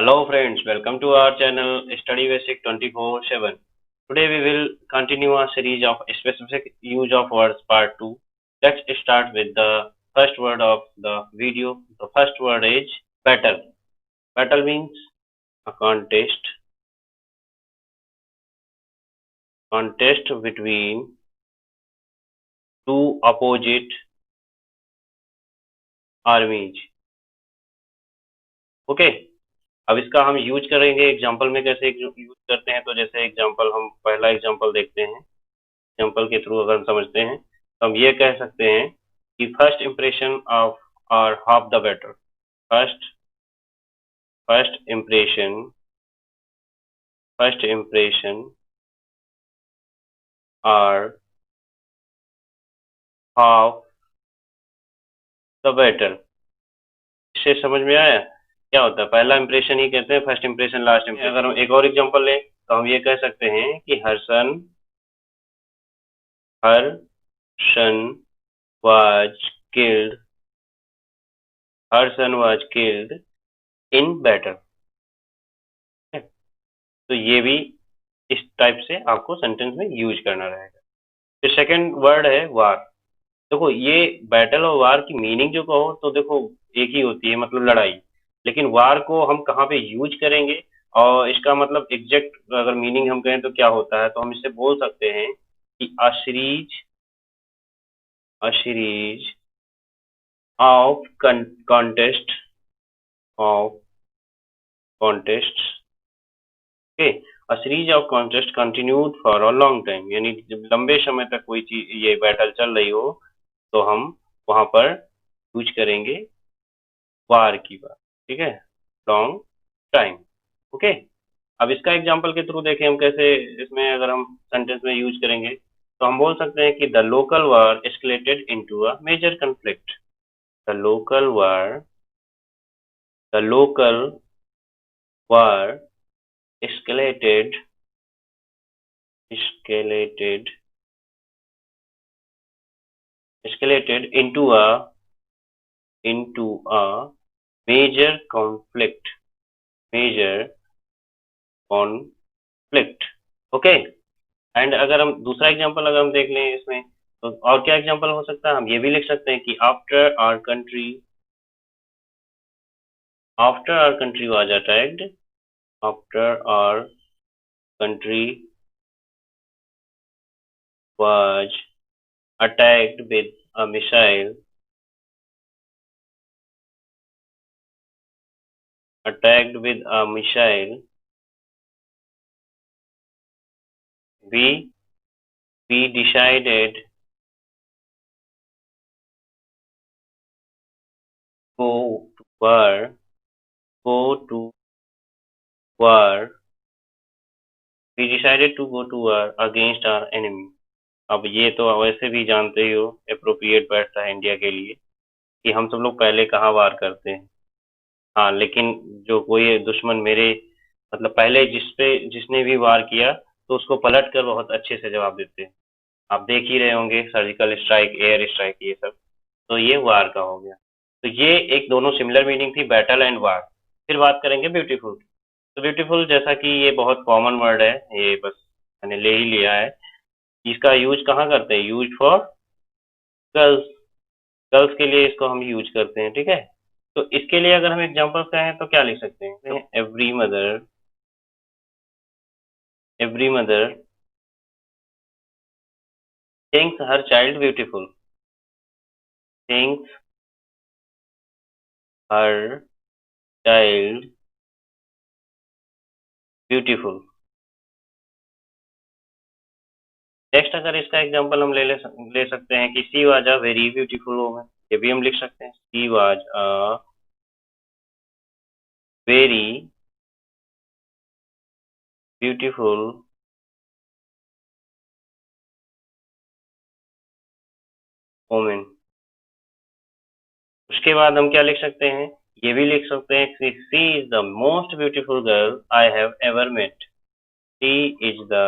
Hello friends, welcome to our channel Study Basic 24/7. Today we will continue a series of specific use of words part 2. Let's start with the first word of the video. The first word is battle. Battle means a contest between two opposite armies. Okay अब इसका हम use करेंगे example में कैसे use करते हैं तो जैसे एग्जांपल हम पहला एग्जांपल देखते हैं एग्जांपल के थ्रू अगर हम समझते हैं तो हम ये कह सकते हैं कि first impression of are half the battle first first impression first impression are half the battle इससे समझ में आया क्या होता है पहला इंप्रेशन ही कहते हैं फर्स्ट इंप्रेशन लास्ट इंप्रेशन अगर हम एक और एग्जांपल लें तो हम ये कह सकते हैं कि हर सन was killed her son was killed in battle तो ये भी इस टाइप से आपको सेंटेंस में यूज करना रहेगा फिर सेकंड वर्ड है वार देखो ये बैटल और वार की मीनिंग जो कहो तो देखो एक ही होती है मतलब लड़ाई लेकिन वार को हम कहाँ पे यूज करेंगे और इसका मतलब एग्जैक्ट अगर मीनिंग हम कहें तो क्या होता है तो हम इससे बोल सकते हैं कि a series of of contests okay a series of contest continued for a long time यानी जब लंबे समय तक कोई चीज ये बैटल चल रही हो तो हम वहां पर यूज करेंगे वार की बात ठीक है लॉन्ग टाइम ओके अब इसका एग्जांपल के थ्रू देखें हम कैसे इसमें अगर हम सेंटेंस में यूज करेंगे तो हम बोल सकते हैं कि the local war escalated into a major conflict the local war the local war escalated escalated escalated into a major conflict okay and अगर हम दूसरा एग्जांपल अगर हम देख लें इसमें तो और क्या एग्जांपल हो सकता है हम ये भी लिख सकते हैं कि after our country was attacked after our country was attacked with a missile we decided go to war go to war we decided to go to war against our enemy अब ये तो वैसे भी जानते ही हो अप्रोप्रिएट बैठता है India के लिए कि हम सब लोग पहले कहाँ वार करते हैं हाँ लेकिन जो कोई दुश्मन मेरे मतलब पहले जिसने भी वार किया तो उसको पलट कर बहुत अच्छे से जवाब देते हैं आप देख ही रहे होंगे सर्जिकल स्ट्राइक एयर स्ट्राइक ये सब तो ये वार का हो गया तो ये एक दोनों सिमिलर मीनिंग थी बैटल एंड वार फिर बात करेंगे ब्यूटीफुल तो ब्यूटीफुल जैसा कि ये बहुत कॉमन वर्ड है ये बस मैंने ले ही लिया है इसका यूज कहाँ करते हैं यूज फॉर गर्ल्स गर्ल्स के लिए इसको हम यूज करते हैं ठीक है तो इसके लिए अगर हम एग्जांपल कहें तो क्या लिख सकते हैं every mother thinks her child beautiful thinks her child beautiful next अगर इसका एग्जांपल हम ले सकते हैं कि she was a very beautiful woman ये भी हम लिख सकते हैं she was a very beautiful woman उसके बाद हम क्या लिख सकते हैं ये भी लिख सकते हैं कि she is the most beautiful girl I have ever met she is the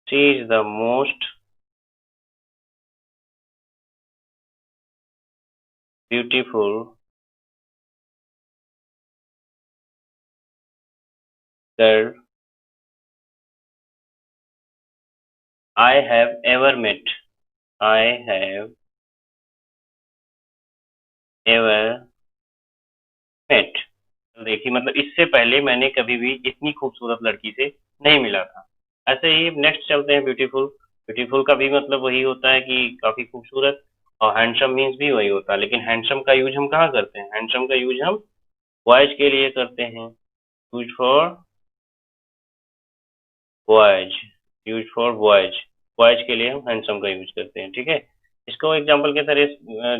she is the most beautiful girl I have ever met. I have ever met. तो देखिए मतलब इससे पहले मैंने कभी भी इतनी खूबसूरत लड़की से नहीं मिला था। ऐसे ही नेक्स्ट चलते हैं ब्यूटीफुल। ब्यूटीफुल का भी मतलब वही होता है कि काफी खूबसूरत, और हैंडसम मीन्स भी वही होता है, लेकिन हैंडसम का यूज हम कहाँ करते हैं? हैंडसम का यूज हम बॉयज के लिए करते हैं। Use for boys, use for boys, boys के लिए हम हैंडसम का यूज करते हैं, ठीक है। इसको एग्जाम्पल के तरह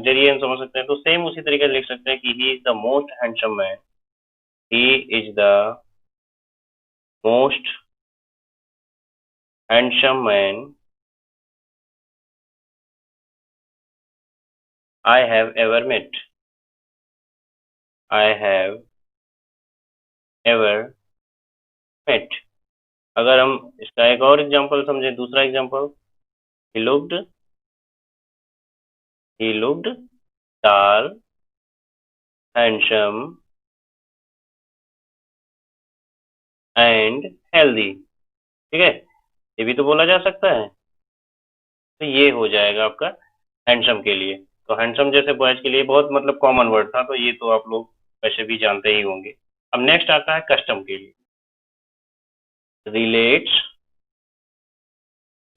जरिए हम समझ सकते हैं, तो सेम उसी तरीके से लिख सकते हैं कि he is the most handsome man. He is the most handsome man I have ever met. I have ever met. अगर हम इसका एक और एग्जाम्पल समझें, दूसरा example, he looked tall, handsome and healthy, ठीक है। ये भी तो बोला जा सकता है। तो ये हो जाएगा आपका हैंडसम के लिए। तो हैंडसम जैसे बॉयज के लिए बहुत मतलब कॉमन वर्ड था, तो ये तो आप लोग वैसे भी जानते ही होंगे। अब नेक्स्ट आता है कस्टम के लिए। Relates,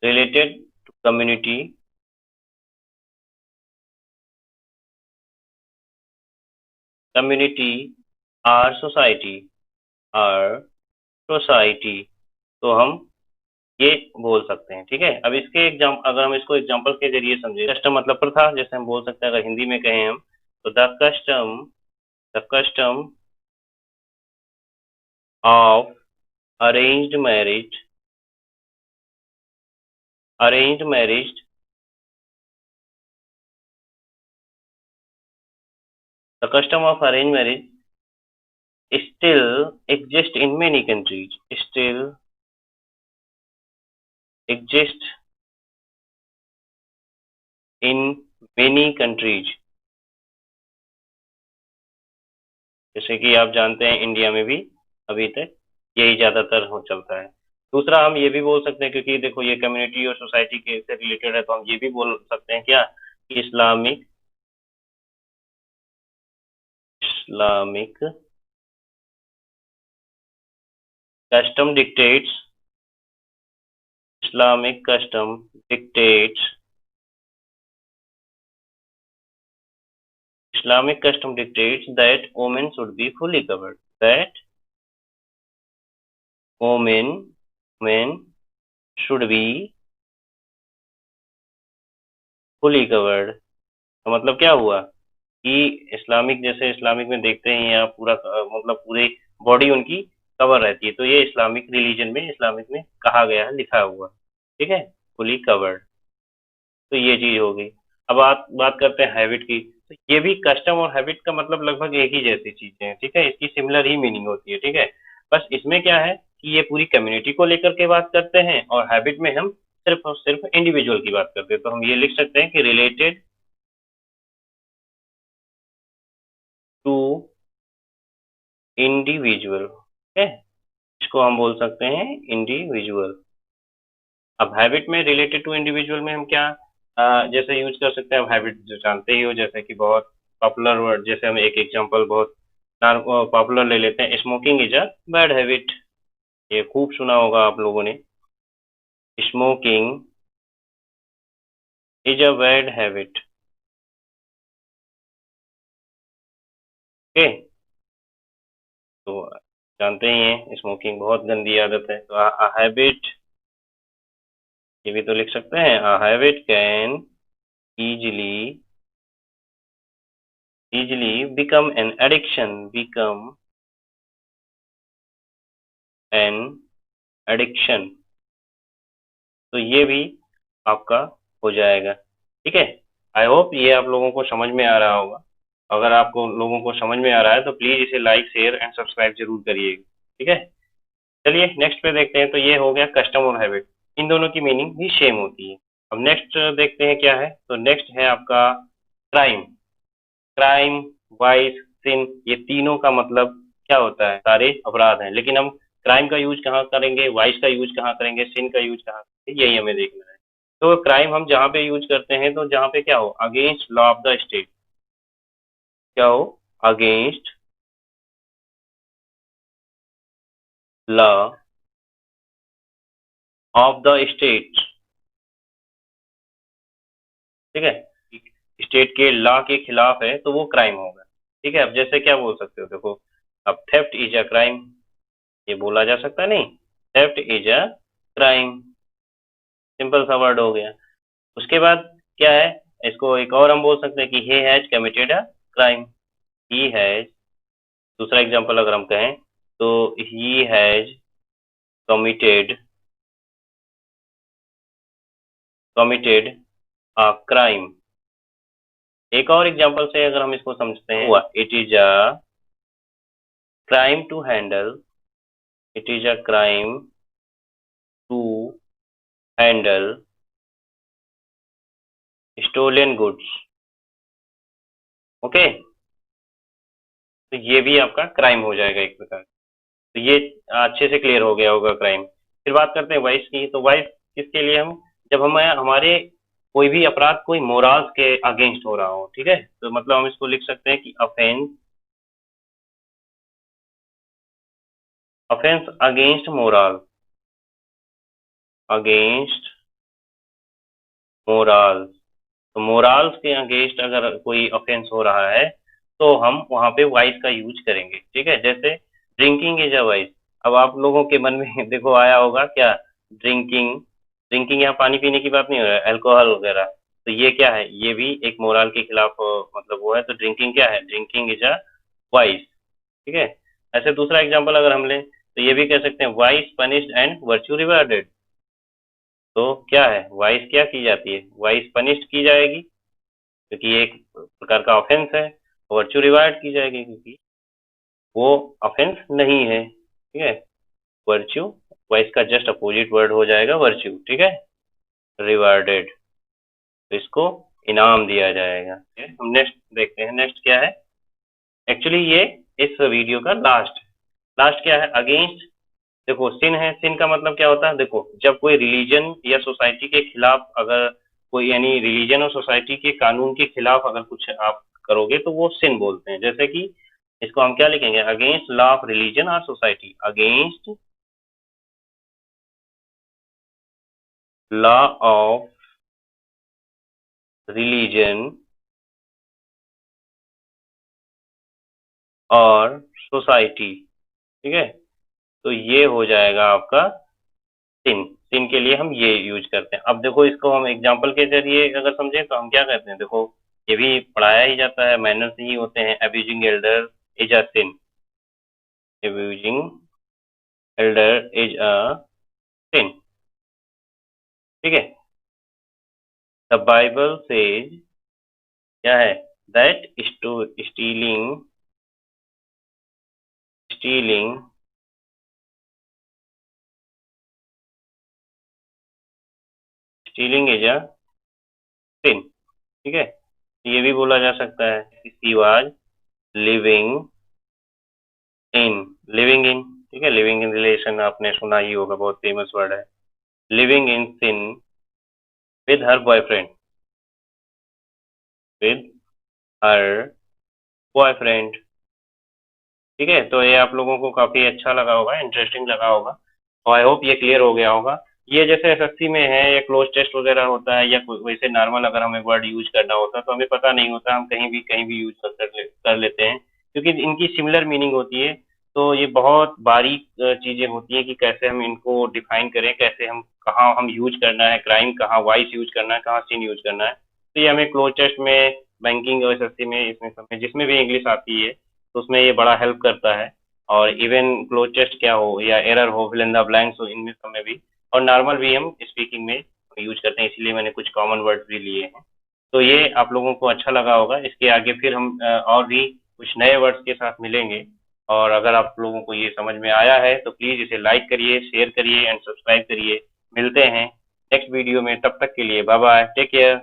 related to community, community or society, or society, तो हम ये बोल सकते हैं, ठीक है। अब इसके एग्जाम अगर हम इसको एग्जाम्पल के जरिए समझे, कस्टम मतलब प्रथा, जैसे हम बोल सकते हैं, अगर हिंदी में कहें हम, तो the custom of arranged marriage, arranged marriage, the custom of arranged marriage still exists in many countries, still exists in many countries। जैसे कि आप जानते हैं इंडिया में भी अभी तक यही ज्यादातर हो चलता है। दूसरा हम ये भी बोल सकते हैं, क्योंकि देखो ये कम्युनिटी और सोसाइटी के से रिलेटेड है, तो हम ये भी बोल सकते हैं क्या, कि Islamic, Islamic custom dictates, Islamic custom dictates, Islamic custom dictates that women should be fully covered. That women should be fully covered। तो मतलब क्या हुआ कि इस्लामिक, जैसे इस्लामिक में देखते हैं यहाँ पूरा मतलब पूरी बॉडी उनकी कवर रहती है, तो ये इस्लामिक रिलीजन में, इस्लामिक में कहा गया है, लिखा हुआ, ठीक है, फुली कवर्ड। तो ये चीज हो गई। अब बात बात करते हैं हैबिट की। तो ये भी कस्टम और हैबिट का मतलब लगभग एक ही जैसी चीजें हैं, ठीक है, इसकी सिमिलर ही मीनिंग होती है, ठीक है। बस इसमें क्या है कि ये पूरी कम्युनिटी को लेकर के बात करते हैं, और हैबिट में हम सिर्फ और सिर्फ इंडिविजुअल की बात करते हैं। तो हम ये लिख सकते हैं कि रिलेटेड टू इंडिविजुअल, ठीक है, इसको हम बोल सकते हैं इंडिविजुअल। अब हैबिट में रिलेटेड टू इंडिविजुअल में हम क्या जैसे यूज कर सकते हैं? अब हैबिट जो जानते ही हो, जैसे कि बहुत पॉपुलर वर्ड, जैसे हम एक एग्जांपल बहुत पॉपुलर ले लेते हैं, smoking is a bad habit. ये खूब सुना होगा आप लोगों ने, smoking is a bad habit, okay. तो जानते ही हैं स्मोकिंग बहुत गंदी आदत है। तो हैबिट, ये भी तो लिख सकते हैं, habit can easily, become an addiction, become an addiction। तो ये भी आपका हो जाएगा, ठीक है। आई होप ये आप लोगों को समझ में आ रहा होगा। अगर आपको लोगों को समझ में आ रहा है तो प्लीज इसे लाइक, शेयर एंड सब्सक्राइब जरूर करिएगा, ठीक है। चलिए नेक्स्ट पे देखते हैं। तो ये हो गया कस्टम और हैबिट, इन दोनों की मीनिंग भी सेम होती है। अब नेक्स्ट देखते हैं क्या है। तो नेक्स्ट है आपका क्राइम। क्राइम, वाइस, सिन, ये तीनों का मतलब क्या होता है? सारे अपराध हैं, लेकिन हम क्राइम का यूज कहाँ करेंगे, वाइस का यूज कहाँ करेंगे, सिन का यूज कहाँ करेंगे, यही हमें देखना है। तो क्राइम हम जहाँ पे यूज करते हैं तो जहाँ पे क्या हो, against law of the state, क्या हो, against law of the state, ठीक है, स्टेट के लॉ के खिलाफ है तो वो क्राइम होगा। ठीक है, अब जैसे क्या बोल सकते हो, देखो, अब थेफ्ट इज अ क्राइम, ये बोला जा सकता है, नहीं, theft is a crime, simple सा वर्ड हो गया। उसके बाद क्या है, इसको एक और हम बोल सकते हैं कि he has committed a crime, he has, दूसरा एग्जांपल अगर हम कहें तो he has committed committed a crime. एक और एग्जांपल से अगर हम इसको समझते हैं, हुआ it is a crime to handle, it is a crime to handle stolen goods. Okay, तो ये भी आपका क्राइम हो जाएगा एक प्रकार। तो ये अच्छे से क्लियर हो गया होगा क्राइम। फिर बात करते हैं वाइस की, तो वाइस किसके लिए, हम जब हम हमारे कोई भी अपराध कोई मोरल्स के अगेंस्ट हो रहा हो, ठीक है, तो मतलब हम इसको लिख सकते हैं कि offence, offence against moral, against morals, तो मोरल्स के अगेंस्ट अगर कोई ऑफेंस हो रहा है तो हम वहां पे वाइस का यूज करेंगे। ठीक है, जैसे ड्रिंकिंग इज अ वाइस। अब आप लोगों के मन में देखो आया होगा क्या, ड्रिंकिंग, ड्रिंकिंग यहाँ पानी पीने की बात नहीं हो रहा है, अल्कोहल वगैरह, तो ये क्या है, ये भी एक मोरल के खिलाफ मतलब वो है, तो ड्रिंकिंग क्या है, ड्रिंकिंग इज अ वाइस। ठीक है, ऐसे दूसरा एग्जाम्पल अगर हम लें तो ये भी कह सकते हैं vice punished and virtue rewarded. तो क्या है, वाइस क्या की जाती है, वाइस पनिश्ड की जाएगी क्योंकि ये एक प्रकार का ऑफेंस है, वर्च्यू रिवार्ड की जाएगी क्योंकि वो ऑफेंस नहीं है। ठीक है, वर्च्यू, वाइस का जस्ट अपोजिट वर्ड हो जाएगा वर्च्यू। ठीक है, रिवार्डेड, तो इसको इनाम दिया जाएगा। हम नेक्स्ट देखते हैं, नेक्स्ट क्या है, एक्चुअली ये इस वीडियो का लास्ट, लास्ट क्या है, अगेंस्ट, देखो सिन है, सिन का मतलब क्या होता है, देखो जब कोई रिलीजन या सोसाइटी के खिलाफ अगर कोई, यानी रिलीजन और सोसाइटी के कानून के खिलाफ अगर कुछ आप करोगे तो वो सिन बोलते हैं। जैसे कि इसको हम क्या लिखेंगे, अगेंस्ट लॉ ऑफ रिलीजन और society, against law of religion और सोसाइटी। ठीक है, तो ये हो जाएगा आपका सिन, सिन के लिए हम ये यूज करते हैं। अब देखो इसको हम एग्जांपल के जरिए अगर समझें तो हम क्या कहते हैं, देखो ये भी पढ़ाया ही जाता है, मैनर्स ही होते हैं, abusing elder is a sin, abusing elder is a sin. ठीक है, द बाइबल सेज, क्या है, that stealing, stealing stealing is a sin. ठीक है, ये भी बोला जा सकता है कि she was living in, living in, ठीक है, लिविंग इन रिलेशन आपने सुना ही होगा, बहुत फेमस वर्ड है, living in sin with her boyfriend, with her boyfriend. ठीक है, तो ये आप लोगों को काफी अच्छा लगा होगा, इंटरेस्टिंग लगा होगा, तो आई होप ये क्लियर हो गया होगा। ये जैसे एसएससी में है या क्लोज टेस्ट वगैरह होता है या वैसे नॉर्मल अगर हमें वर्ड यूज करना होता है तो हमें पता नहीं होता, हम कहीं भी यूज कर लेते हैं क्योंकि इनकी सिमिलर मीनिंग होती है। तो ये बहुत बारीक चीजें होती हैं कि कैसे हम इनको डिफाइन करें, कैसे हम, कहाँ हम यूज करना है क्राइम, कहाँ वाइस यूज करना है, कहाँ सिन यूज करना है, तो ये हमें क्लोज टेस्ट में, बैंकिंग और एसएससी में, इसमें सब में जिसमें भी इंग्लिश आती है तो उसमें ये बड़ा हेल्प करता है। और इवन क्लोज टेस्ट क्या हो या एरर हो, फिल इन द ब्लैंक्स हो, इनमें सब में भी, और नॉर्मल भी हम स्पीकिंग में यूज करते हैं, इसीलिए मैंने कुछ कॉमन वर्ड्स भी लिए हैं। तो ये आप लोगों को अच्छा लगा होगा, इसके आगे फिर हम और भी कुछ नए वर्ड्स के साथ मिलेंगे। और अगर आप लोगों को ये समझ में आया है तो प्लीज़ इसे लाइक करिए, शेयर करिए एंड सब्सक्राइब करिए। मिलते हैं नेक्स्ट वीडियो में, तब तक के लिए बाय बाय, टेक केयर।